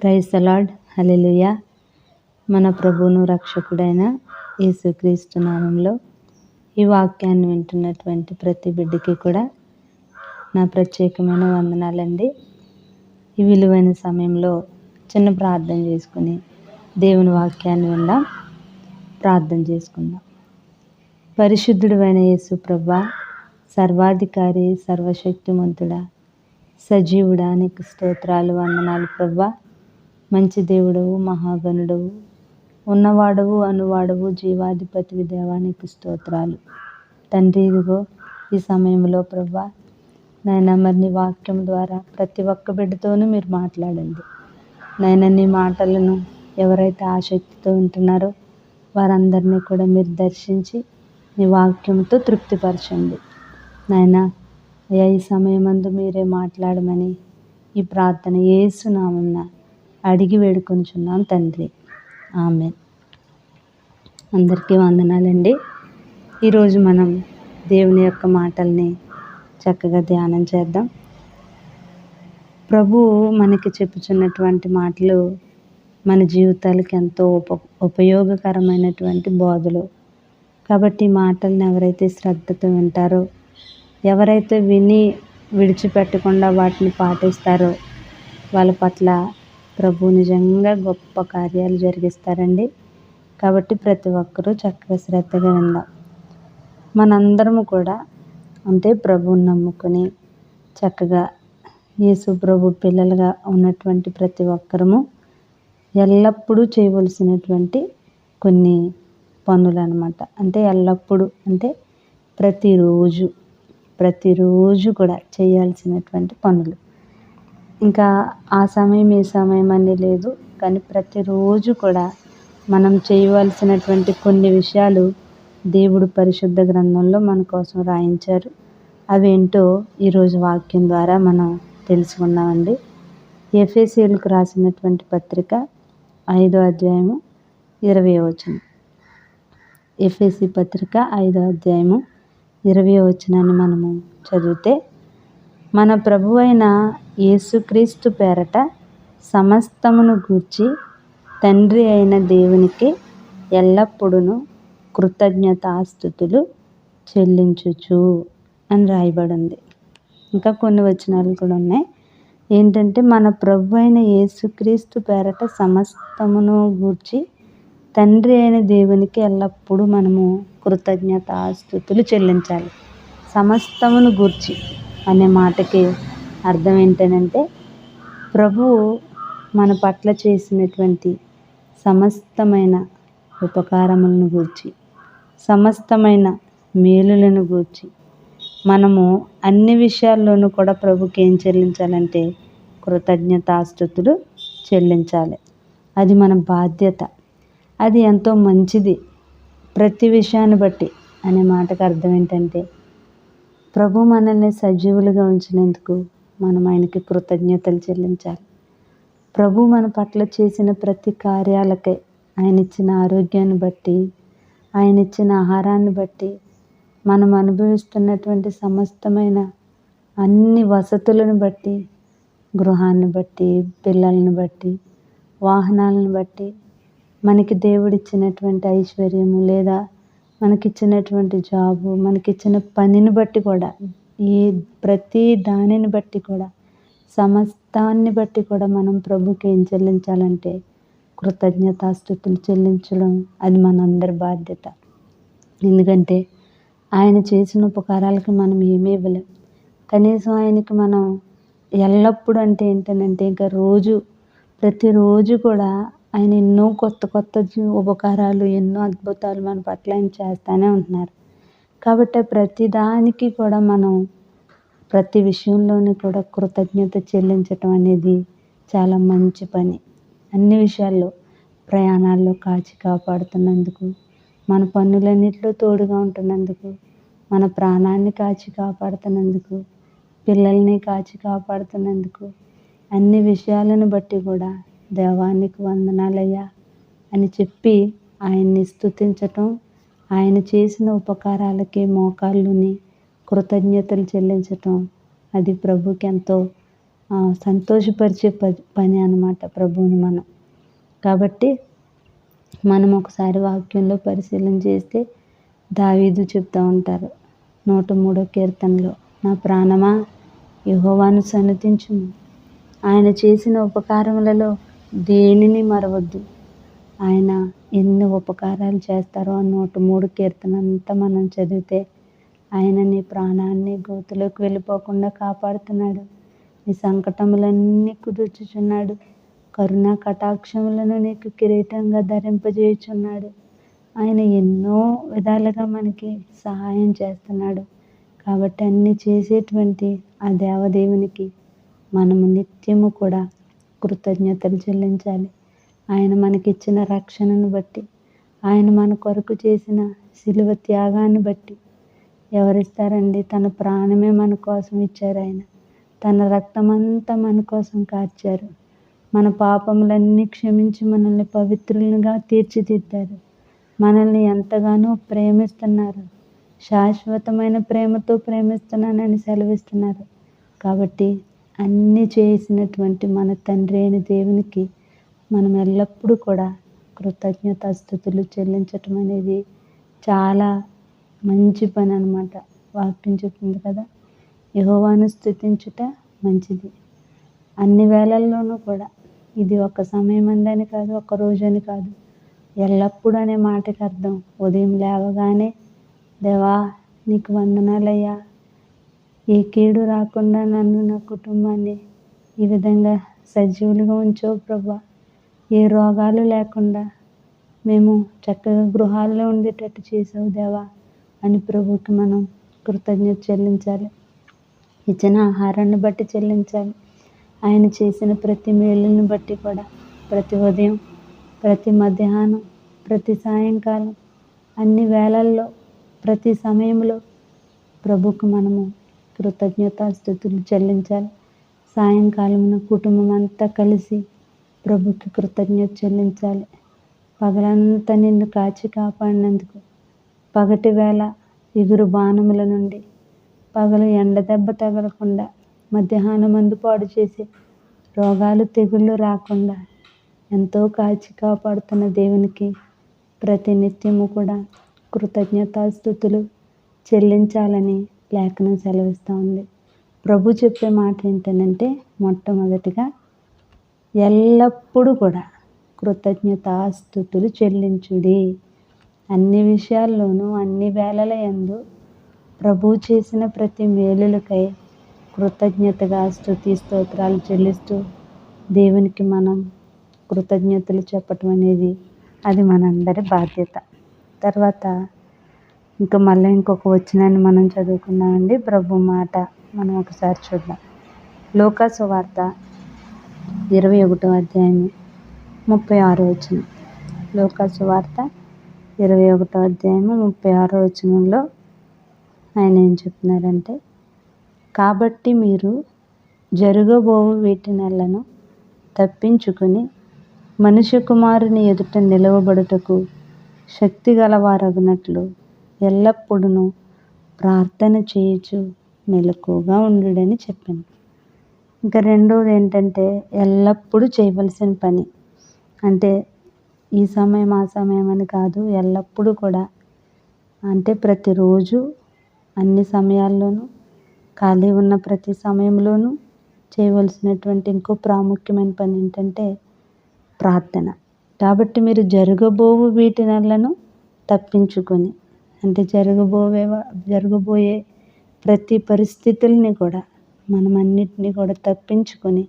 Praise the lord. హల్లెలూయా. మన ప్రభువును రక్షకుడైన యేసుక్రీస్తు నామంలో ఈ వాక్యాన్ని వింటున్నటువంటి ప్రతి బిడ్డకి కూడా నా ప్రత్యేకమైన వందనాలండి. ఈ విలువైన సమయంలో చిన్న ప్రార్థన చేసుకుని దేవుని వాక్యాన్ని విందాం. ప్రార్థన చేసుకుందాం. పరిశుద్ధుడైన యేసు ప్రభువా, సర్వాధికారి, సర్వశక్తిమంతుడా, సజీవుడా, నీకు స్తోత్రాలు, వందనాలు ప్రభువా. మంచి దేవుడవు, మహాగణుడవు, ఉన్నవాడవు, అనువాడవు, జీవాధిపతివి దేవా, నీకు స్తోత్రాలు తండ్రి. ఇదిగో ఈ సమయంలో ప్రభువా నాయన, మరి నీ వాక్యం ద్వారా ప్రతి ఒక్క బిడ్డతోనూ మీరు మాట్లాడండి నాయన. నీ మాటలను ఎవరైతే ఆసక్తితో వింటున్నారో వారందరినీ కూడా మీరు దర్శించి నీ వాక్యంతో తృప్తిపరచండి నాయన. అయ్యా, ఈ సమయమందు మీరే మాట్లాడమని ఈ ప్రార్థన యేసు నామమున అడిగి వేడుకొనుచున్నాం తండ్రి, ఆమేన్. అందరికీ వందనాలండి. ఈరోజు మనం దేవుని యొక్క మాటల్ని చక్కగా ధ్యానం చేద్దాం. ప్రభువు మనకి చెప్పుచున్నటువంటి మాటలు మన జీవితాలకు ఎంతో ఉపయోగకరమైనటువంటి బోధలు. కాబట్టి ఈ మాటలను ఎవరైతే శ్రద్ధతో వింటారో, ఎవరైతే విని విడిచిపెట్టకుండా వాటిని పాటిస్తారో వాళ్ళ పట్ల ప్రభు నిజంగా గొప్ప కార్యాలు జరిగిస్తారండి. కాబట్టి ప్రతి ఒక్కరూ చక్కగా శ్రద్ధగా విందాం. మనందరము కూడా అంటే ప్రభువుని నమ్ముకొని చక్కగా యేసు ప్రభు పిల్లలుగా ఉన్నటువంటి ప్రతి ఒక్కరము ఎల్లప్పుడూ చేయవలసినటువంటి కొన్ని పనులు అన్నమాట. అంటే ఎల్లప్పుడూ అంటే ప్రతిరోజు కూడా చేయాల్సినటువంటి పనులు. ఇంకా ఆ సమయం ఈ సమయం అని లేదు, కానీ ప్రతిరోజు కూడా మనం చేయవలసినటువంటి కొన్ని విషయాలు దేవుడు పరిశుద్ధ గ్రంథంలో మన కోసం రాయించారు. అవేంటో ఈరోజు వాక్యం ద్వారా మనం తెలుసుకుందామండి. ఎఫెసీయులకు రాసినటువంటి పత్రిక 5వ అధ్యాయము 20వ వచనం. ఎఫెసీ పత్రిక 5వ అధ్యాయము 20వ వచనాన్ని మనము చదివితే, మన ప్రభువైన యేసుక్రీస్తు పేరట సమస్తమును గూర్చి తండ్రి అయిన దేవునికి ఎల్లప్పుడూ కృతజ్ఞతాస్తుతులు చెల్లించుచు అని రాయబడింది. ఇంకా కొన్ని వచనాలు కూడా ఉన్నాయి. ఏంటంటే, మన ప్రభు అయిన యేసుక్రీస్తు పేరట సమస్తమును గూర్చి తండ్రి అయిన దేవునికి ఎల్లప్పుడూ మనము కృతజ్ఞతాస్తుతులు చెల్లించాలి. సమస్తమును గూర్చి అనే మాటకి అర్థం ఏంటనంటే, ప్రభువు మన పట్ల చేసినటువంటి సమస్తమైన ఉపకారములను గూర్చి, సమస్తమైన మేలులను గూర్చి మనము అన్ని విషయాల్లోనూ కూడా ప్రభుకి ఏం చెల్లించాలంటే కృతజ్ఞతాస్తుతులు చెల్లించాలి. అది మన బాధ్యత. అది ఎంతో మంచిది. ప్రతి విషయాన్ని బట్టి అనే మాటకు అర్థం ఏంటంటే, ప్రభు మనల్ని సజీవులుగా ఉంచినందుకు మనం ఆయనకి కృతజ్ఞతలు చెల్లించాలి. ప్రభు మన పట్ల చేసిన ప్రతి కార్యాలకై, ఆయన ఇచ్చిన ఆరోగ్యాన్ని బట్టి, ఆయన ఇచ్చిన ఆహారాన్ని బట్టి, మనం అనుభవిస్తున్నటువంటి సమస్తమైన అన్ని వసతులను బట్టి, గృహాన్ని బట్టి, పిల్లల్ని బట్టి, వాహనాలను బట్టి, మనకి దేవుడిచ్చినటువంటి ఐశ్వర్యము లేదా మనకిచ్చినటువంటి జాబు, మనకిచ్చిన పనిని బట్టి కూడా, ఈ ప్రతి దానిని బట్టి కూడా, సమస్తాన్ని బట్టి కూడా మనం ప్రభుకి ఏం చెల్లించాలంటే కృతజ్ఞతాస్తుతులు చెల్లించడం అది మనందరి బాధ్యత. ఎందుకంటే ఆయన చేసిన ఉపకారాలకు మనం ఏమీ ఇవ్వలేం. కనీసం ఆయనకి మనం ఎల్లప్పుడూ అంటే ఏంటనంటే ఇంకా ప్రతిరోజు కూడా ఆయన ఎన్నో కొత్త ఉపకారాలు, ఎన్నో అద్భుతాలు మన పట్ల ఆయన చేస్తూనే ఉంటున్నారు. కాబట్టి ప్రతి దానికి కూడా మనం ప్రతి విషయంలోనూ కూడా కృతజ్ఞత చెల్లించటం అనేది చాలా మంచి పని. అన్ని విషయాల్లో, ప్రయాణాల్లో కాచి కాపాడుతున్నందుకు, మన పనులన్నిటిలో తోడుగా ఉంటున్నందుకు, మన ప్రాణాన్ని కాచి కాపాడుతున్నందుకు, పిల్లల్ని కాచి కాపాడుతున్నందుకు, అన్ని విషయాలను బట్టి కూడా దేవానికి వందనాలయ్యా అని చెప్పి ఆయన్ని స్తుతించటం, ఆయన చేసిన ఉపకారాలకి మోకాళ్ళుని కృతజ్ఞతలు చెల్లించటం అది ప్రభుకి ఎంతో సంతోషపరిచే పని అన్నమాట ప్రభువుని మనం. కాబట్టి మనం ఒకసారి వాక్యంలో పరిశీలన చేస్తే దావీదు చెప్తూ ఉంటారు 103వ కీర్తనలో, నా ప్రాణమా యెహోవాను సన్నుతించుము, ఆయన చేసిన ఉపకారములలో దేనిని మరవద్దు. ఆయన ఎన్ని ఉపకారాలు చేస్తారో 103 కీర్తన అంతా మనం చదివితే ఆయన నీ ప్రాణాన్ని గోతులోకి వెళ్ళిపోకుండా కాపాడుతున్నాడు, నీ సంకటములన్నీ కుదుర్చుచున్నాడు, కరుణా కటాక్షములను నీకు కిరీటంగా ధరింపజేయుచున్నాడు. ఆయన ఎన్నో విధాలుగా మనకి సహాయం చేస్తున్నాడు. కాబట్టి అన్నీ చేసేటువంటి ఆ దేవదేవునికి మనము నిత్యము కూడా కృతజ్ఞతలు చెల్లించాలి. ఆయన మనకిచ్చిన రక్షణను బట్టి, ఆయన మన కొరకు చేసిన శిలువ త్యాగాన్ని బట్టి. ఎవరిస్తారండి? తన ప్రాణమే మన కోసం ఇచ్చారు. ఆయన తన రక్తమంతా మన కోసం కార్చారు. మన పాపములన్నీ క్షమించి మనల్ని పవిత్రులుగా తీర్చిదిద్దారు. మనల్ని ఎంతగానో ప్రేమిస్తున్నారు. శాశ్వతమైన ప్రేమతో ప్రేమిస్తున్నానని సెలవిస్తున్నారు. కాబట్టి అన్నీ చేసినటువంటి మన తండ్రి అయిన దేవునికి మనం ఎల్లప్పుడూ కూడా కృతజ్ఞతాస్తుతులు చెల్లించటం అనేది చాలా మంచి పని అన్నమాట. వాక్యం చెప్తుంది కదా, యెహోవాను స్తుతించుట మంచిది. అన్ని వేళల్లోనూ కూడా, ఇది ఒక సమయం అందని కాదు, ఒక రోజు అని కాదు, ఎల్లప్పుడూ అనే మాటకి అర్థం ఉదయం లేవగానే దేవా నీకు వందనాలయ్యా, ఏ కీడు రాకుండా నన్ను నా కుటుంబాన్ని ఈ విధంగా సజీవులుగా ఉంచావు ప్రభా, ఏ రోగాలు లేకుండా మేము చక్కగా గృహాల్లో ఉండేటట్టు చేసావు దేవా అని ప్రభువుకి మనం కృతజ్ఞత చెల్లించాలి. ఇచ్చిన ఆహారాన్ని బట్టి చెల్లించాలి. ఆయన చేసిన ప్రతి మేలుని బట్టి కూడా ప్రతి ఉదయం, ప్రతి మధ్యాహ్నం, ప్రతి సాయంకాలం, అన్ని వేళల్లో, ప్రతి సమయంలో ప్రభువుకు మనము కృతజ్ఞతాస్తుతులు చెల్లించాలి. సాయంకాలమున కుటుంబం అంతా కలిసి ప్రభువుకి కృతజ్ఞత చెల్లించాలి. పగలంతా నిన్ను కాచి కాపాడినందుకు, పగటి వేళ ఎగురు బాణముల నుండి, పగలు ఎండ దెబ్బ తగలకుండా, మధ్యాహ్నం మందు పాడు చేసి రోగాలు తెగుళ్ళు రాకుండా ఎంతో కాచి కాపాడుతున్న దేవునికి ప్రతినిత్యము కూడా కృతజ్ఞతాస్తుతులు చెల్లించాలని లేఖనం సెలవిస్తూ ఉంది. ప్రభు చెప్పే మాట ఏంటంటే, మొట్టమొదటిగా ఎల్లప్పుడూ కూడా కృతజ్ఞతాస్తుతులు చెల్లించుడి. అన్ని విషయాల్లోనూ, అన్ని వేళల యందు ప్రభు చేసిన ప్రతి మేలులకై కృతజ్ఞతగా స్తుతి స్తోత్రాలు చెల్లిస్తూ దేవునికి మనం కృతజ్ఞతలు చెప్పటం అనేది అది మనందరి బాధ్యత. తర్వాత మళ్ళీ ఇంకొక వచనాన్ని మనం చదువుకున్నామండి. ప్రభు మాట మనం ఒకసారి చూద్దాం. లూకా సువార్త 21వ అధ్యాయం 36వ వచనం. లూకా సువార్త 21వ అధ్యాయం 36వ వచనంలో ఆయన ఏం చెప్తున్నారంటే, కాబట్టి మీరు జరగబోవు వీటినెల్లను తప్పించుకుని మనుష్య కుమారుని ఎదుట నిలవబడుటకు శక్తి గలవారగునట్లు ఎల్లప్పుడూ ప్రార్థన చేయుచు మెలకువగా ఉండుడని చెప్పాను. ఇంకా రెండోది ఏంటంటే, ఎల్లప్పుడూ చేయవలసిన పని. అంటే ఈ సమయం ఆ సమయం అని కాదు, ఎల్లప్పుడూ కూడా. అంటే ప్రతిరోజు, అన్ని సమయాల్లోనూ, ఖాళీ ఉన్న ప్రతి సమయంలోనూ చేయవలసినటువంటి ఇంకో ప్రాముఖ్యమైన పని ఏంటంటే ప్రార్థన. కాబట్టి మీరు జరగబోవు వీటినెల్లను తప్పించుకొని, అంటే జరగబోయే ప్రతి పరిస్థితుల్ని కూడా మనం అన్నిటినీ కూడా తప్పించుకొని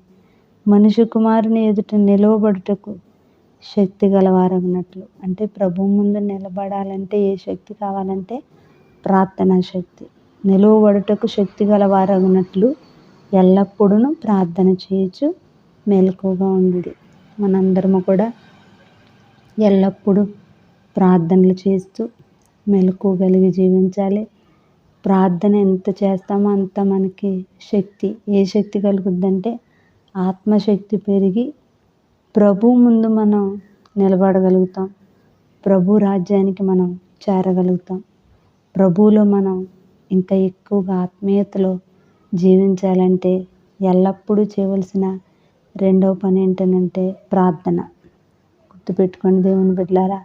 మనుష్య కుమారుని ఎదుట నిలవబడుటకు శక్తి గలవారగినట్లు. అంటే ప్రభు ముందు నిలబడాలంటే ఏ శక్తి కావాలంటే ప్రార్థనా శక్తి. నిలువబడుటకు శక్తి గలవారగినట్లు ఎల్లప్పుడూ ప్రార్థన చేయొచ్చు మెలకువగా ఉండుడి. మనందరము కూడా ఎల్లప్పుడూ ప్రార్థనలు చేస్తూ మెలకువ కలిగి జీవించాలి. ప్రార్థన ఎంత చేస్తామో అంత మనకి శక్తి, ఏ శక్తి కలుగుద్దంటే ఆత్మశక్తి పెరిగి ప్రభు ముందు మనం నిలబడగలుగుతాం. ప్రభు రాజ్యానికి మనం చేరగలుగుతాం. ప్రభువులో మనం ఇంకా ఎక్కువగా ఆత్మీయతలో జీవించాలంటే ఎల్లప్పుడూ చేయవలసిన రెండవ పని ఏంటనంటే ప్రార్థన. గుర్తుపెట్టుకోండి దేవుని బిడ్డలారా,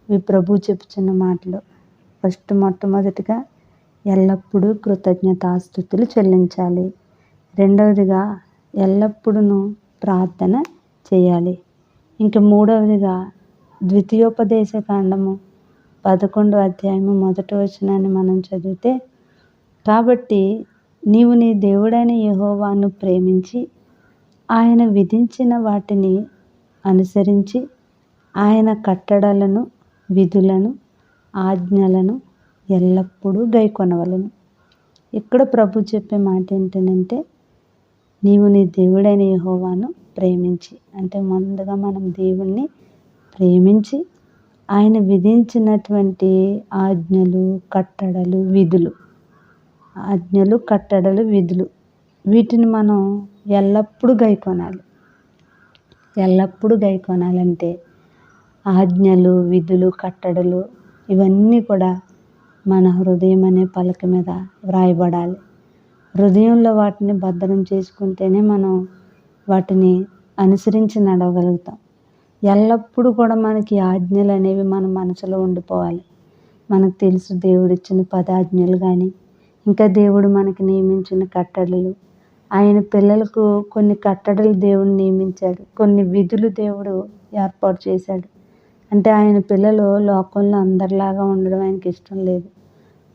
ఇవి ప్రభు చెప్పుచున్న మాటలు. మొట్టమొదటిగా ఎల్లప్పుడూ కృతజ్ఞతాస్తుతులు చెల్లించాలి. రెండవదిగా ఎల్లప్పుడూ ప్రార్థన చేయాలి. ఇంకా మూడవదిగా ద్వితీయోపదేశ కాండము 11వ అధ్యాయము 1వ వచనాన్ని మనం చదివితే, కాబట్టి నీవు నీ దేవుడైన యెహోవాను ప్రేమించి ఆయన విధించిన వాటిని అనుసరించి ఆయన కట్టడలను, విధులను, ఆజ్ఞలను ఎల్లప్పుడూ గైకొనవలెను. ఇక్కడ ప్రభు చెప్పే మాట ఏంటంటే, నీవు నీ దేవుడైన యెహోవాను ప్రేమించి, అంటే ముందుగా మనం దేవుణ్ణి ప్రేమించి ఆయన విధించినటువంటి ఆజ్ఞలు, కట్టడలు, విధులు వీటిని మనం ఎల్లప్పుడూ గైకొనాలి. ఎల్లప్పుడూ గైకొనాలంటే ఆజ్ఞలు, విధులు, కట్టడలు ఇవన్నీ కూడా మన హృదయం అనే పలక మీద వ్రాయబడాలి. హృదయంలో వాటిని భద్రం చేసుకుంటేనే మనం వాటిని అనుసరించి నడవగలుగుతాం. ఎల్లప్పుడూ కూడా మనకి ఆజ్ఞలు అనేవి మన మనసులో ఉండిపోవాలి. మనకు తెలుసు దేవుడిచ్చిన 10 ఆజ్ఞలు కానీ, ఇంకా దేవుడు మనకి నియమించిన కట్టడలు, ఆయన పిల్లలకు కొన్ని కట్టడలు దేవుడు నియమించాడు, కొన్ని విధులు దేవుడు ఏర్పాటు చేశాడు. అంటే ఆయన పిల్లలు లోకంలో అందరిలాగా ఉండడం ఆయనకి ఇష్టం లేదు.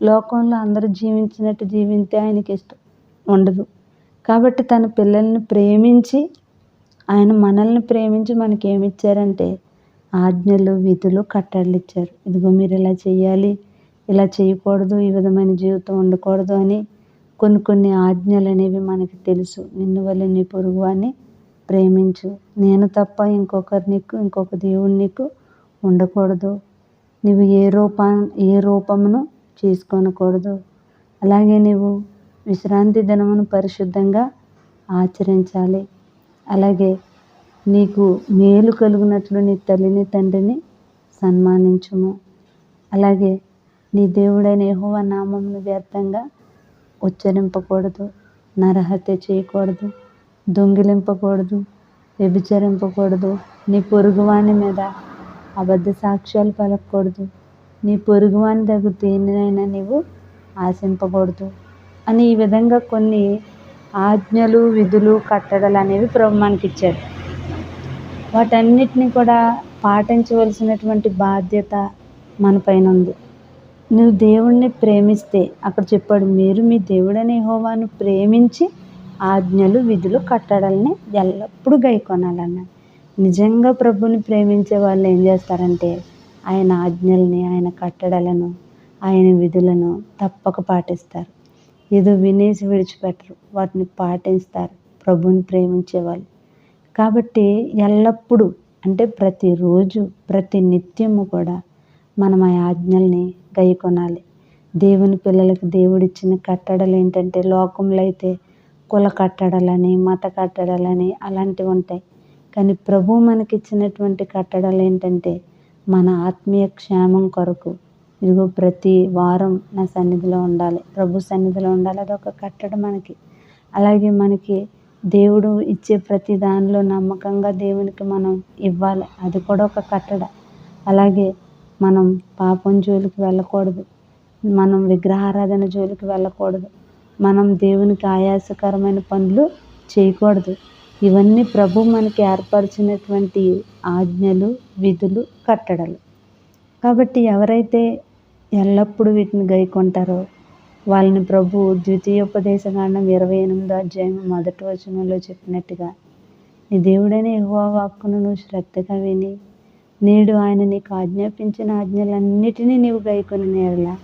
లోకంలో అందరూ జీవించినట్టు జీవింతే ఆయనకి ఇష్టం ఉండదు. కాబట్టి తన పిల్లల్ని ప్రేమించి, ఆయన మనల్ని ప్రేమించి మనకి ఏమి ఇచ్చారంటే ఆజ్ఞలు, విధులు, కట్టడలు ఇచ్చారు. ఇదిగో మీరు ఇలా చేయాలి, ఇలా చేయకూడదు, ఈ విధమైన జీవితం ఉండకూడదు అని కొన్ని ఆజ్ఞలు అనేవి మనకి తెలుసు. నిన్ను వలె నీ పొరుగువాన్ని ప్రేమించు, నేను తప్ప ఇంకొక దేవుడు నీకు ఉండకూడదు, నువ్వు ఏ రూపమును చేసుకోనకూడదు, అలాగే నీవు విశ్రాంతి దినమును పరిశుద్ధంగా ఆచరించాలి, అలాగే నీకు మేలు కలుగునట్లు నీ తల్లిని తండ్రిని సన్మానించుము, అలాగే నీ దేవుడైన యెహోవా నామమును వ్యర్థంగా ఉచ్చరింపకూడదు, నరహత్య చేయకూడదు, దొంగిలింపకూడదు, వ్యభిచరింపకూడదు, నీ పొరుగువాని మీద అబద్ధ సాక్ష్యాలు పలకకూడదు, నీ పొరుగువాని దగ్గర దేనినైనా నీవు ఆశింపకూడదు అని ఈ విధంగా కొన్ని ఆజ్ఞలు, విధులు, కట్టడలు అనేవి ప్రభు మనకిచ్చాడు. వాటన్నిటిని కూడా పాటించవలసినటువంటి బాధ్యత మన పైన ఉంది. నువ్వు దేవుణ్ణి ప్రేమిస్తే, అక్కడ చెప్పాడు, మీరు మీ దేవుడైన యెహోవాను ప్రేమించి ఆజ్ఞలు, విధులు, కట్టడల్ని ఎల్లప్పుడూ గైకొనాలన్నాడు. నిజంగా ప్రభుని ప్రేమించే వాళ్ళు ఏం చేస్తారంటే ఆయన ఆజ్ఞల్ని, ఆయన కట్టడలను, ఆయన విధులను తప్పక పాటిస్తారు. ఏదో వినేసి విడిచిపెట్టరు, వాటిని పాటిస్తారు ప్రభుని ప్రేమించే వాళ్ళు. కాబట్టి ఎల్లప్పుడూ అంటే ప్రతిరోజు, ప్రతి నిత్యము కూడా మనం ఆ ఆజ్ఞల్ని గైకొనాలి. దేవుని పిల్లలకు దేవుడిచ్చిన కట్టడలు ఏంటంటే, లోకంలో అయితే కుల కట్టడలని, మత కట్టడలని అలాంటివి ఉంటాయి. కానీ ప్రభు మనకిచ్చినటువంటి కట్టడలు ఏంటంటే మన ఆత్మీయ క్షేమం కొరకు. ఇదిగో ప్రతి వారం నా సన్నిధిలో ఉండాలి, ప్రభు సన్నిధిలో ఉండాలి, అదొక కట్టడం మనకి. అలాగే మనకి దేవుడు ఇచ్చే ప్రతి దానిలో నమ్మకంగా దేవునికి మనం ఇవ్వాలి, అది కూడా ఒక కట్టడ. అలాగే మనం పాపం జోలికి వెళ్ళకూడదు, మనం విగ్రహారాధన జోలికి వెళ్ళకూడదు, మనం దేవునికి ఆయాసకరమైన పనులు చేయకూడదు. ఇవన్నీ ప్రభు మనకి ఏర్పరిచినటువంటి ఆజ్ఞలు, విధులు, కట్టడలు. కాబట్టి ఎవరైతే ఎల్లప్పుడూ వీటిని గైకొంటారో వాళ్ళని ప్రభు ద్వితీయోపదేశకాండం 28వ అధ్యాయం 1వ వచనంలో చెప్పినట్టుగా, నీ దేవుడైన యెహోవా వాక్కును నువ్వు శ్రద్ధగా విని నేడు ఆయన నీకు ఆజ్ఞాపించిన ఆజ్ఞలన్నిటినీ నీవు గైకొని నేరలా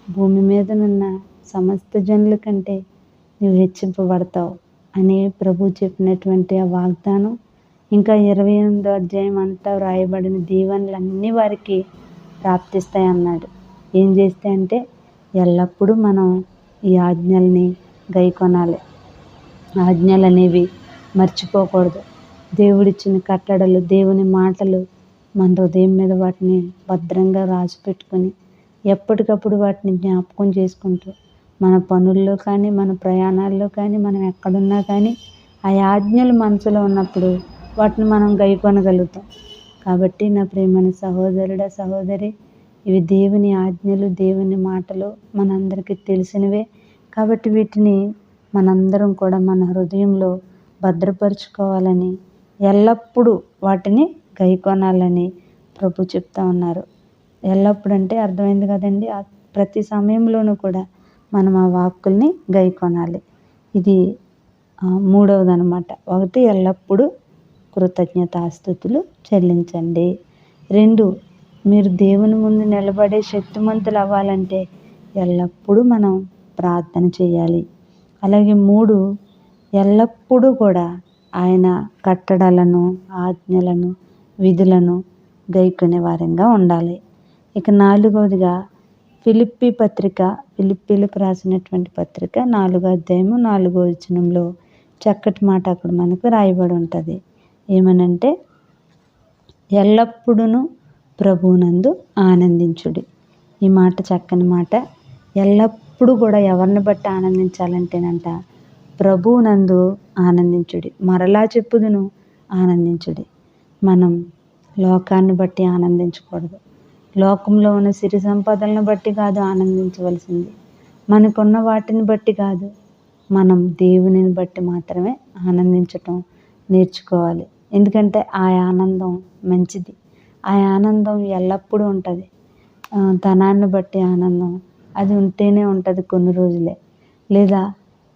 భూమి మీదనున్న సమస్త జనుల కంటే నీవు హెచ్చింపబడతావు అని ప్రభు చెప్పినటువంటి ఆ వాగ్దానం, ఇంకా 28వ అధ్యాయం అంతా వ్రాయబడిన దీవెనలన్నీ వారికి ప్రాప్తిస్తాయి అన్నాడు. ఏం చేస్తే అంటే ఎల్లప్పుడూ మనం ఈ ఆజ్ఞల్ని గైకొనాలి. ఆజ్ఞలు అనేవి మర్చిపోకూడదు. దేవుడిచ్చిన కట్టడలు, దేవుని మాటలు మన హృదయం మీద వాటిని భద్రంగా రాసి పెట్టుకొని ఎప్పటికప్పుడు వాటిని జ్ఞాపకం చేసుకుంటూ మన పనుల్లో కానీ, మన ప్రయాణాల్లో కానీ, మనం ఎక్కడున్నా కానీ ఆ ఆజ్ఞలు మనసులో ఉన్నప్పుడు వాటిని మనం గైకొనగలుగుతాం. కాబట్టి నా ప్రియమైన సహోదరుడా, సహోదరి, ఇవి దేవుని ఆజ్ఞలు, దేవుని మాటలు మనందరికీ తెలిసినవే. కాబట్టి వీటిని మనందరం కూడా మన హృదయంలో భద్రపరుచుకోవాలని, ఎల్లప్పుడూ వాటిని గైకొనాలని ప్రభు చెప్తా ఉన్నారు. ఎల్లప్పుడు అంటే అర్థమైంది కదండి. ప్రతి సమయంలోనూ కూడా మనం ఆ వాక్కుల్ని గైకొనాలి. ఇది మూడవదనమాట. 1 ఎల్లప్పుడూ కృతజ్ఞతాస్తుతులు చెల్లించండి. 2 మీరు దేవుని ముందు నిలబడే శక్తిమంతులు అవ్వాలంటే ఎల్లప్పుడూ మనం ప్రార్థన చేయాలి. అలాగే 3 ఎల్లప్పుడూ కూడా ఆయన కట్టడలను, ఆజ్ఞలను, విధులను గైకొనే వారంగా ఉండాలి. ఇక 4వదిగా ఫిలిప్పీలకు రాసినటువంటి పత్రిక 4వ అధ్యాయము 4వ వచనంలో చక్కటి మాట అక్కడ మనకు రాయబడి ఉంటుంది. ఏమనంటే ఎల్లప్పుడూ ప్రభువునందు ఆనందించుడి. ఈ మాట చక్కని మాట. ఎల్లప్పుడూ కూడా ఎవరిని బట్టి ఆనందించాలంటేనంట ప్రభువునందు ఆనందించుడి. మరలా చెప్పుదును, ఆనందించుడి. మనం లోకాన్ని బట్టి ఆనందించకూడదు. లోకంలో ఉన్న సిరి సంపదలను బట్టి కాదు ఆనందించవలసింది. మనకున్న వాటిని బట్టి కాదు, మనం దేవునిని బట్టి మాత్రమే ఆనందించటం నేర్చుకోవాలి. ఎందుకంటే ఆ ఆనందం మంచిది. ఆ ఆనందం ఎల్లప్పుడూ ఉంటుంది. ధనాన్ని బట్టి ఆనందం అది ఉంటేనే ఉంటుంది కొన్ని రోజులే. లేదా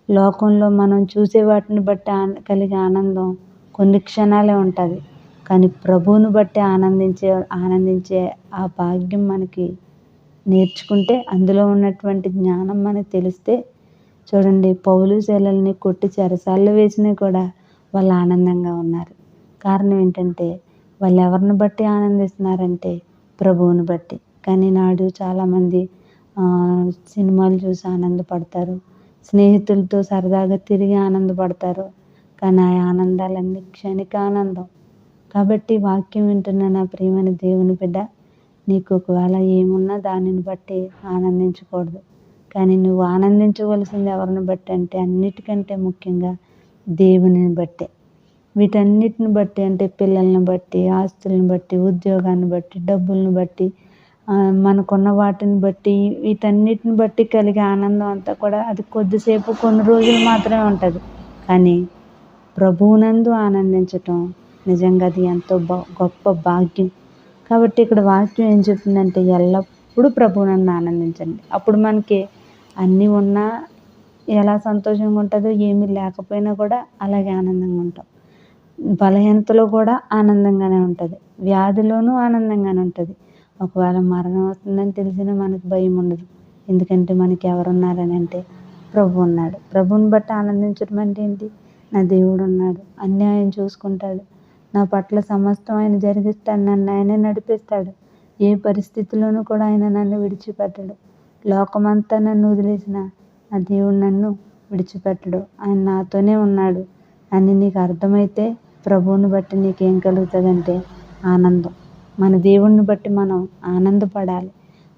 లోకంలో మనం చూసే వాటిని బట్టి కలిగే ఆనందం కొన్ని క్షణాలే ఉంటుంది. కానీ ప్రభువుని బట్టి ఆనందించే ఆ భాగ్యం మనకి నేర్చుకుంటే, అందులో ఉన్నటువంటి జ్ఞానం మనకు తెలిస్తే, చూడండి పౌలు శీలల్ని కొట్టి చెరసాల్లో వేసినా కూడా వాళ్ళు ఆనందంగా ఉన్నారు. కారణం ఏంటంటే వాళ్ళు ఎవరిని బట్టి ఆనందిస్తున్నారంటే ప్రభువుని బట్టి. కానీ నాడు చాలామంది సినిమాలు చూసి ఆనందపడతారు, స్నేహితులతో సరదాగా తిరిగి ఆనందపడతారు. కానీ ఆ ఆనందాలన్నీ క్షణిక ఆనందం. కాబట్టి వాక్యం వింటున్న నా ప్రియమైన దేవుని బిడ్డ, నీకు ఒకవేళ ఏమున్నా దానిని బట్టి ఆనందించకూడదు. కానీ నువ్వు ఆనందించవలసింది ఎవరిని బట్టి అంటే అన్నిటికంటే ముఖ్యంగా దేవునిని బట్టే. వీటన్నిటిని బట్టి అంటే పిల్లల్ని బట్టి, ఆస్తులను బట్టి, ఉద్యోగాన్ని బట్టి, డబ్బులను బట్టి, మనకున్న వాటిని బట్టి, వీటన్నిటిని బట్టి కలిగే ఆనందం అంతా కూడా అది కొద్దిసేపు కొన్ని రోజులు మాత్రమే ఉంటుంది. కానీ ప్రభువునందు ఆనందించటం నిజంగా అది ఎంతో గొప్ప భాగ్యం. కాబట్టి ఇక్కడ వాక్యం ఏం చెప్తుందంటే ఎల్లప్పుడూ ప్రభువునందు ఆనందించండి. అప్పుడు మనకి అన్నీ ఉన్నా ఎలా సంతోషంగా ఉంటుందో, ఏమీ లేకపోయినా కూడా అలాగే ఆనందంగా ఉంటాం. బలహీనతలో కూడా ఆనందంగానే ఉంటుంది, వ్యాధిలోనూ ఆనందంగానే ఉంటుంది. ఒకవేళ మరణం వస్తుందని తెలిసినా మనకు భయం ఉండదు. ఎందుకంటే మనకి ఎవరున్నారని అంటే ప్రభు ఉన్నాడు. ప్రభువుని బట్టి ఆనందించడం అంటే ఏంటి? నా దేవుడు ఉన్నాడు, అన్యాయం చూసుకుంటాడు, నా పట్ల సమస్తం ఆయన జరిగిస్తాడు, నన్ను ఆయనే నడిపిస్తాడు, ఏ పరిస్థితిలోనూ కూడా ఆయన నన్ను విడిచిపెట్టడు. లోకమంతా నన్ను వదిలేసిన నా దేవుడు నన్ను విడిచిపెట్టడు, ఆయన నాతోనే ఉన్నాడు అని నీకు అర్థమైతే ప్రభువుని బట్టి నీకేం కలుగుతుందంటే ఆనందం. మన దేవుణ్ణి బట్టి మనం ఆనందపడాలి.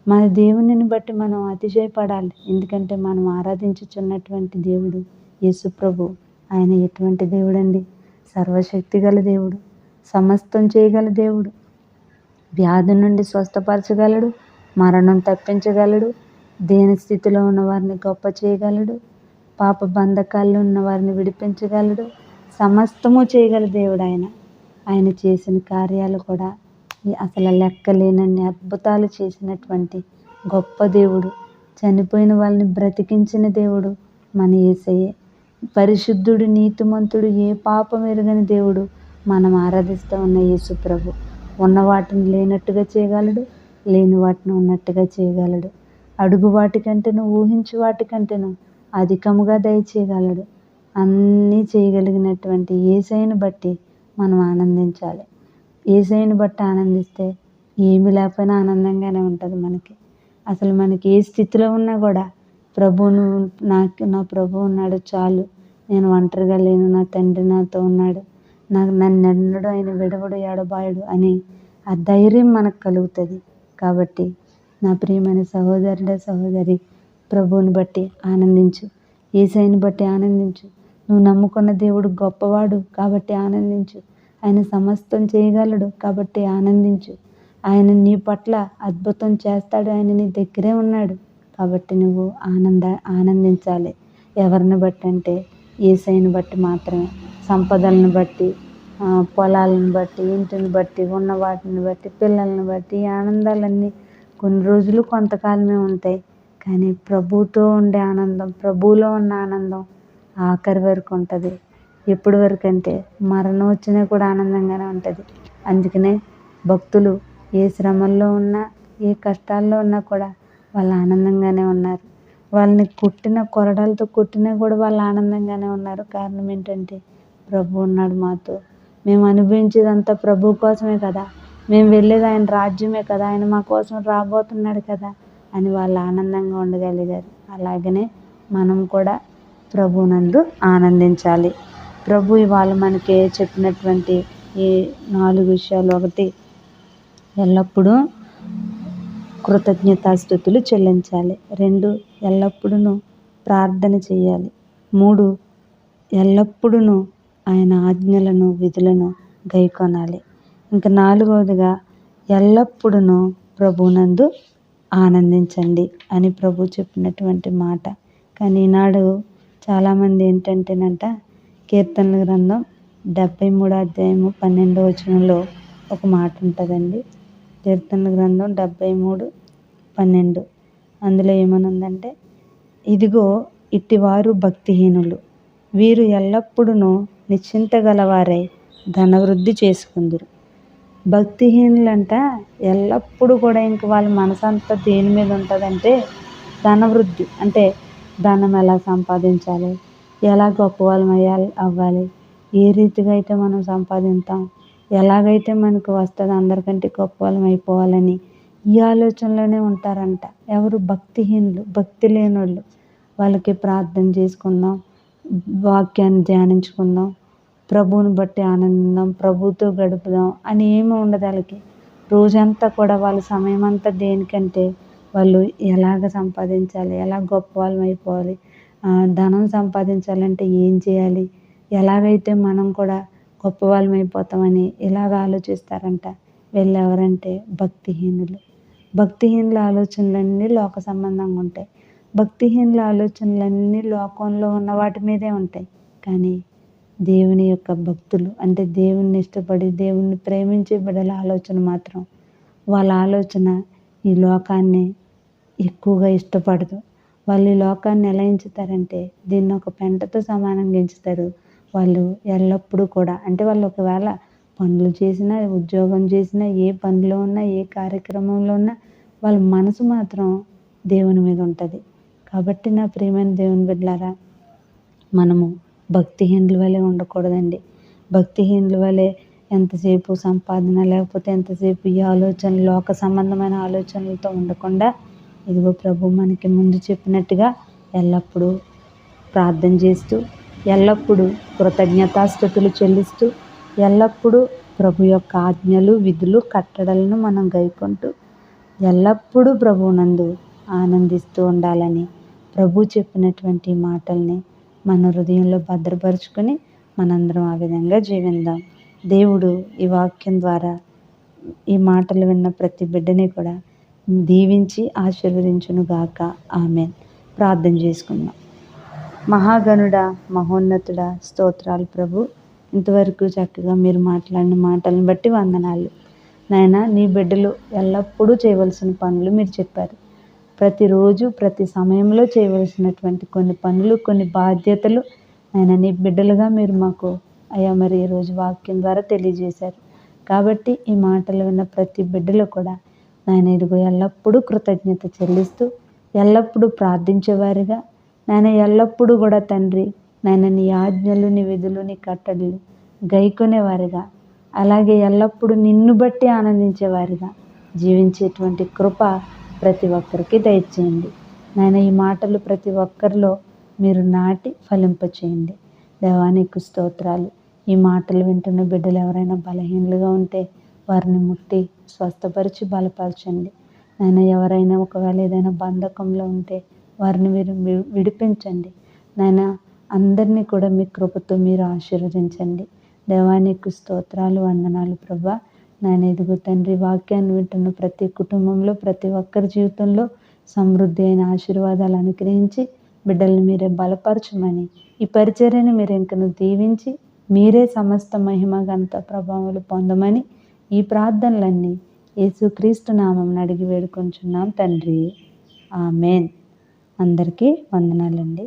మన దేవునిని బట్టి మనం అతిశయపడాలి. ఎందుకంటే మనం ఆరాధించుచున్నటువంటి దేవుడు యేసు ప్రభు. ఆయన ఎటువంటి దేవుడండి? సర్వశక్తి గల దేవుడు, సమస్తం చేయగల దేవుడు, వ్యాధి నుండి స్వస్థపరచగలడు, మరణం తప్పించగలడు, దేని స్థితిలో ఉన్న వారిని గొప్ప చేయగలడు, పాప బంధకాల్లో ఉన్న వారిని విడిపించగలడు, సమస్తము చేయగల దేవుడు ఆయన. ఆయన చేసిన కార్యాలు కూడా అసలు లెక్కలేనన్ని అద్భుతాలు చేసినటువంటి గొప్ప దేవుడు. చనిపోయిన వాళ్ళని బ్రతికించిన దేవుడు మన యేసయ్యే. పరిశుద్ధుడు, నీతిమంతుడు, ఏ పాపం ఎరుగని దేవుడు మనం ఆరాధిస్తూ ఉన్న యేసు ప్రభు. ఉన్న వాటిని లేనట్టుగా చేయగలడు, లేని వాటిని ఉన్నట్టుగా చేయగలడు. అడుగు వాటికంటేను, ఊహించు వాటికంటేను అధికముగా దయచేయగలడు. అన్నీ చేయగలిగినటువంటి యేసయ్యను బట్టి మనం ఆనందించాలి. యేసయ్యను బట్టి ఆనందిస్తే ఏమి లేకపోయినా ఆనందంగానే ఉంటుంది మనకి. అసలు మనకి ఏ స్థితిలో ఉన్నా కూడా నా ప్రభు ఉన్నాడు చాలు, నేను ఒంటరిగా లేను, నా తండ్రి నాతో ఉన్నాడు, నన్నెన్నడూ ఆయన విడవడు, ఎడబాయడు అని ఆ ధైర్యం మనకు కలుగుతుంది. కాబట్టి నా ప్రియమైన సహోదరుడా, సహోదరి, ప్రభువుని బట్టి ఆనందించు. యేసయ్యని బట్టి ఆనందించు. నువ్వు నమ్ముకున్న దేవుడు గొప్పవాడు కాబట్టి ఆనందించు. ఆయన సమస్తం చేయగలడు కాబట్టి ఆనందించు. ఆయన నీ పట్ల అద్భుతం చేస్తాడు. ఆయన నీ దగ్గరే ఉన్నాడు కాబట్టి నువ్వు ఆనందించాలి. ఎవరిని బట్టి అంటే యేసయ్యని బట్టి మాత్రమే. సంపదలను బట్టి, పొలాలను బట్టి, ఇంటిని బట్టి, ఉన్న వాటిని బట్టి, పిల్లల్ని బట్టి ఈ ఆనందాలన్నీ కొన్ని రోజులు కొంతకాలమే ఉంటాయి. కానీ ప్రభువుతో ఉండే ఆనందం, ప్రభువులో ఉన్న ఆనందం ఆఖరి వరకు ఉంటుంది. ఎప్పటి వరకు అంటే మరణం వచ్చినా కూడా ఆనందంగానే ఉంటుంది. అందుకనే భక్తులు ఏ శ్రమల్లో ఉన్నా, ఏ కష్టాల్లో ఉన్నా కూడా వాళ్ళు ఆనందంగానే ఉన్నారు. వాళ్ళని కొరడాలతో కొట్టినా కూడా వాళ్ళు ఆనందంగానే ఉన్నారు. కారణం ఏంటంటే ప్రభు ఉన్నాడు మాతో. మేము అనుభవించేదంతా ప్రభు కోసమే కదా, మేము వెళ్ళేది ఆయన రాజ్యమే కదా, ఆయన మా కోసం రాబోతున్నాడు కదా అని వాళ్ళు ఆనందంగా ఉండగలిగారు. అలాగనే మనం కూడా ప్రభువునందు ఆనందించాలి. ప్రభు ఇవాళ మనకి చెప్పినటువంటి ఈ 4 విషయాలు: 1, ఎల్లప్పుడూ కృతజ్ఞతాస్తుతులు చెల్లించాలి. 2, ఎల్లప్పుడూ ప్రార్థన చేయాలి. 3, ఎల్లప్పుడూ ఆయన ఆజ్ఞలను, విధులను గైకొనాలి. ఇంకా 4వదిగా ఎల్లప్పుడూ ప్రభువునందు ఆనందించండి అని ప్రభు చెప్పినటువంటి మాట. కానీ ఈనాడు చాలామంది ఏంటంటేనంట, కీర్తనల గ్రంథం 73 అధ్యాయము 12వ వచనంలో ఒక మాట ఉంటుందండి. కీర్తనల గ్రంథం 73:12 అందులో ఏమనుందంటే, ఇదిగో ఇట్టివారు భక్తిహీనులు, వీరు ఎల్లప్పుడూ నిశ్చింత గలవారై ధనవృద్ధి చేసుకుందురు. భక్తిహీనులంట ఎల్లప్పుడూ కూడా ఇంక వాళ్ళ మనసంతా దేని మీద ఉంటుందంటే ధనవృద్ధి. అంటే ధనం ఎలా సంపాదించాలి, ఎలా గొప్పవాళ్ళం అవ్వాలి, ఏ రీతిగా అయితే మనం సంపాదిస్తాం, ఎలాగైతే మనకు వస్తుంది, అందరికంటే గొప్పవాళ్ళం అయిపోవాలని ఈ ఆలోచనలోనే ఉంటారంట. ఎవరు? భక్తిహీనులు, భక్తి లేనోళ్ళు. వాళ్ళకి ప్రార్థన చేసుకుందాం, వాక్యాన్ని ధ్యానించుకుందాం, ప్రభువుని బట్టి ఆనందిద్దాం, ప్రభువుతో గడుపుదాం అని ఏమీ ఉండదు వాళ్ళకి. రోజంతా కూడా వాళ్ళ సమయం అంతా దేనికంటే వాళ్ళు ఎలాగ సంపాదించాలి, ఎలా గొప్పవాళ్ళం అయిపోవాలి, ధనం సంపాదించాలంటే ఏం చేయాలి, ఎలాగైతే మనం కూడా గొప్పవాళ్ళం అయిపోతామని ఇలాగ ఆలోచిస్తారంట. వీళ్ళు ఎవరంటే భక్తిహీనులు. భక్తిహీనుల ఆలోచనలన్నీ లోక సంబంధంగా ఉంటాయి. భక్తిహీనుల ఆలోచనలన్నీ లోకంలో ఉన్న వాటి మీదే ఉంటాయి. కానీ దేవుని యొక్క భక్తులు అంటే దేవుణ్ణి ఇష్టపడి దేవుణ్ణి ప్రేమించే బిడ్డల ఆలోచన మాత్రం, వాళ్ళ ఆలోచన ఈ లోకాన్ని ఎక్కువగా ఇష్టపడదు. వాళ్ళు ఈ లోకాన్ని ఎలా ఎంచుతారంటే దీన్ని ఒక పెంటతో సమానంగా ఎంచుతారు. వాళ్ళు ఎల్లప్పుడూ కూడా అంటే వాళ్ళు ఒకవేళ పనులు చేసినా, ఉద్యోగం చేసినా, ఏ పనిలో ఉన్నా, ఏ కార్యక్రమంలో ఉన్నా వాళ్ళ మనసు మాత్రం దేవుని మీద ఉంటుంది. కాబట్టి నా ప్రియమైన దేవుని బిడ్డలారా, మనము భక్తిహీనుల వలె ఉండకూడదండి. భక్తిహీనుల వలె ఎంతసేపు సంపాదన లేకపోతే ఎంతసేపు ఈ ఆలోచనలు, లోక సంబంధమైన ఆలోచనలతో ఉండకుండా, ఇదిగో ప్రభు మనకి ముందు చెప్పినట్టుగా ఎల్లప్పుడూ ప్రార్థన చేస్తూ, ఎల్లప్పుడూ కృతజ్ఞతాస్తుతులు చెల్లిస్తూ, ఎల్లప్పుడూ ప్రభు యొక్క ఆజ్ఞలు, విధులు, కట్టడలను మనం గైకొంటూ ఎల్లప్పుడూ ప్రభువునందు ఆనందిస్తూ ఉండాలని ప్రభు చెప్పినటువంటి మాటల్ని మన హృదయంలో భద్రపరుచుకొని మనందరం ఆ విధంగా జీవిద్దాం. దేవుడు ఈ వాక్యం ద్వారా ఈ మాటలు విన్న ప్రతి బిడ్డని కూడా దీవించి ఆశీర్వదించునుగాక. ఆమేన్. ప్రార్థన చేసుకుందాం. మహాగణుడా, మహోన్నతుడా, స్తోత్రాలు ప్రభు. ఇంతవరకు చక్కగా మీరు మాట్లాడిన మాటలను బట్టి వందనాలు. నాయనా, నీ బిడ్డలు ఎల్లప్పుడూ చేయవలసిన పనులు మీరు చెప్పారు. ప్రతిరోజు ప్రతి సమయంలో చేయవలసినటువంటి కొన్ని పనులు, కొన్ని బాధ్యతలు ఆయన నీ బిడ్డలుగా మీరు మాకు మరి ఈరోజు వాక్యం ద్వారా తెలియజేశారు. కాబట్టి ఈ మాటలు విన్న ప్రతి బిడ్డలు కూడా నాయన ఇదిగో ఎల్లప్పుడూ కృతజ్ఞత చెల్లిస్తూ, ఎల్లప్పుడూ ప్రార్థించేవారిగా, నాయన ఎల్లప్పుడూ కూడా తండ్రి నాయన నీ ఆజ్ఞలు, నీ విధులు, నీ కట్టడలు గైకొనేవారిగా, అలాగే ఎల్లప్పుడూ నిన్ను బట్టి ఆనందించేవారిగా జీవించేటువంటి కృప ప్రతి ఒక్కరికి దయచేయండి. నాయన ఈ మాటలు ప్రతి ఒక్కరిలో మీరు నాటి ఫలింపచేయండి. దేవానికి స్తోత్రాలు. ఈ మాటలు వింటున్న బిడ్డలు ఎవరైనా బలహీనులుగా ఉంటే వారిని ముట్టి స్వస్థపరిచి బలపరచండి. నాయన ఎవరైనా ఒకవేళ ఏదైనా బంధకంలో ఉంటే వారిని మీరు విడిపించండి నాయన. అందరినీ కూడా మీ కృపతో మీరు ఆశీర్వదించండి. దేవానికి స్తోత్రాలు, వందనాలు ప్రభా. నాయన ఇదిగో తండ్రి, వాక్యాన్ని వింటున్న ప్రతి కుటుంబంలో, ప్రతి ఒక్కరి జీవితంలో సమృద్ధి అయిన ఆశీర్వాదాలు అనుగ్రహించి బిడ్డల్ని మీరే బలపరచమని, ఈ పరిచర్యని మీరు ఇంకను దీవించి మీరే సమస్త మహిమ ఘనత ప్రభావాలు పొందమని ఈ ప్రార్థనలన్నీ యేసుక్రీస్తు నామమున అడిగి వేడుకొంచున్నాం తండ్రి. ఆమేన్. అందరికీ వందనాలండి.